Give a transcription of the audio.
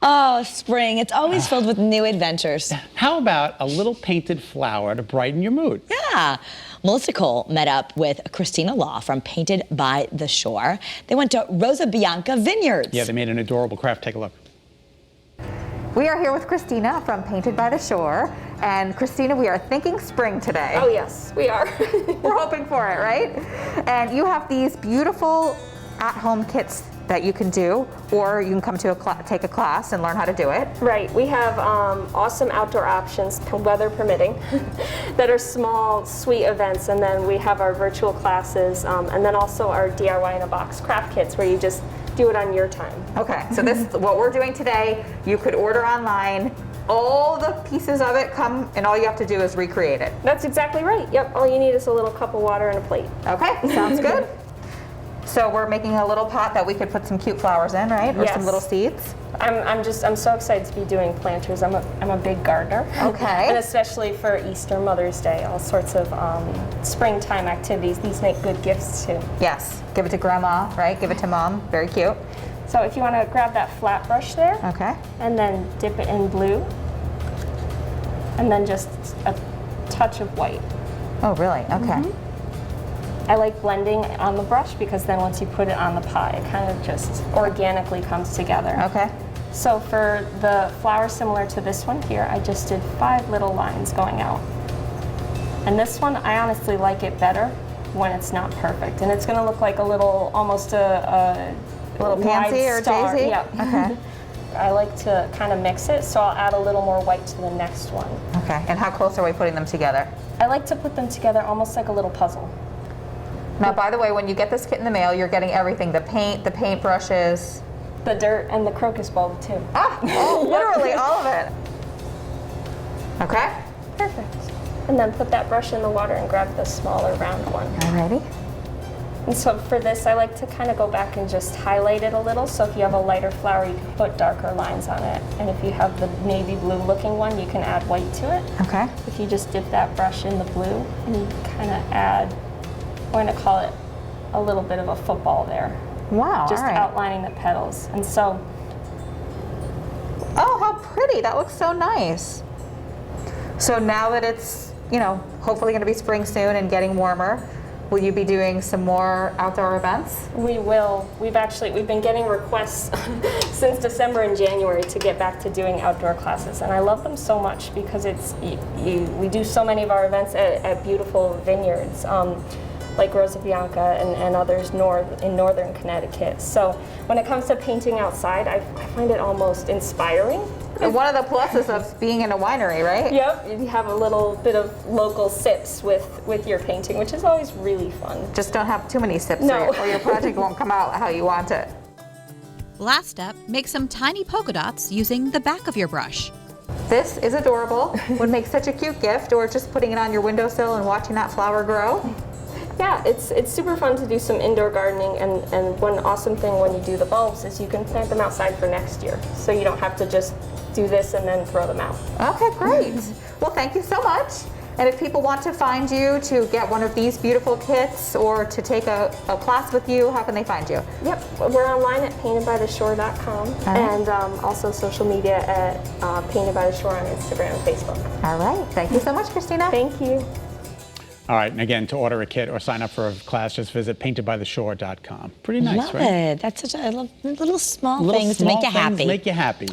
Oh, spring. It's always filled with new adventures. How about a little painted flower to brighten your mood? Yeah. Melissa Cole met up with Christina Lough from Painted by the Shore. They went to Rosiabiana Vineyards. Yeah, they made an adorable craft. Take a look. We are here with Christina from Painted by the Shore. And Christina, we are thinking spring today. Oh yes, we are. We're hoping for it, right? And you have these beautiful at-home kits that you can do, or you can come to take a class and learn how to do it. Right, we have awesome outdoor options, weather permitting, that are small, sweet events, and then we have our virtual classes, and then also our DIY in a box craft kits where you just do it on your time. Okay, so this is what we're doing today. You could order online. All the pieces of it come, and all you have to do is recreate it. That's exactly right. Yep, all you need is a little cup of water and a plate. Okay, sounds good. So we're making a little pot that we could put some cute flowers in, right? Or some little seeds. I'm so excited to be doing planters. I'm a big gardener. Okay. And especially for Easter, Mother's Day, all sorts of springtime activities. These make good gifts too. Yes, give it to grandma, right? Give it to mom, very cute. So if you want to grab that flat brush there. Okay. And then dip it in blue. And then just a touch of white. Oh, really? Okay. I like blending on the brush because then once you put it on the pot, it kind of just organically comes together. Okay. So for the flower similar to this one here, I just did 5 little lines going out. And this one, I honestly like it better when it's not perfect. And it's going to look like a little, almost a little pansy or star. daisy? Yep. Okay. I like to kind of mix it, so I'll add a little more white to the next one. Okay, and how close are we putting them together? I like to put them together almost like a little puzzle. Now, by the way, when you get this kit in the mail, you're getting everything, the paint brushes. The dirt and the crocus bulb too. Ah, oh, literally all of it. Okay. Perfect. And then put that brush in the water and grab the smaller round one. Alrighty. And so for this, I like to kind of go back and just highlight it a little. So if you have a lighter flower, you can put darker lines on it. And if you have the navy blue looking one, you can add white to it. Okay. If you just dip that brush in the blue and you kind of add, we're going to call it a little bit of a football there. Wow, Just all right. outlining the petals. And so. Oh, how pretty. That looks so nice. So now that it's, hopefully going to be spring soon and getting warmer, will you be doing some more outdoor events? We will. We've been getting requests since December and January to get back to doing outdoor classes, and I love them so much because we do so many of our events at beautiful vineyards, like Rosiabiana and others in northern Connecticut. So when it comes to painting outside, I find it almost inspiring. And one of the pluses of being in a winery, right? Yep, you have a little bit of local sips with your painting, which is always really fun. Just don't have too many sips No. or your project won't come out how you want it. Last up, make some tiny polka dots using the back of your brush. This is adorable. Would make such a cute gift, or just putting it on your windowsill and watching that flower grow. Yeah, it's super fun to do some indoor gardening, and one awesome thing when you do the bulbs is you can plant them outside for next year. So you don't have to just do this and then throw them out. Okay, great. Well, thank you so much. And if people want to find you to get one of these beautiful kits or to take a class with you, how can they find you? Yep, we're online at paintedbytheshore.com and also social media at Painted by the Shore on Instagram and Facebook. All right. Thank you so much, Christina. Thank you. All right, and again, to order a kit or sign up for a class, just visit paintedbytheshore.com. Pretty nice, Love right? it. That's I love little small Little things small to make you things happy. make you happy.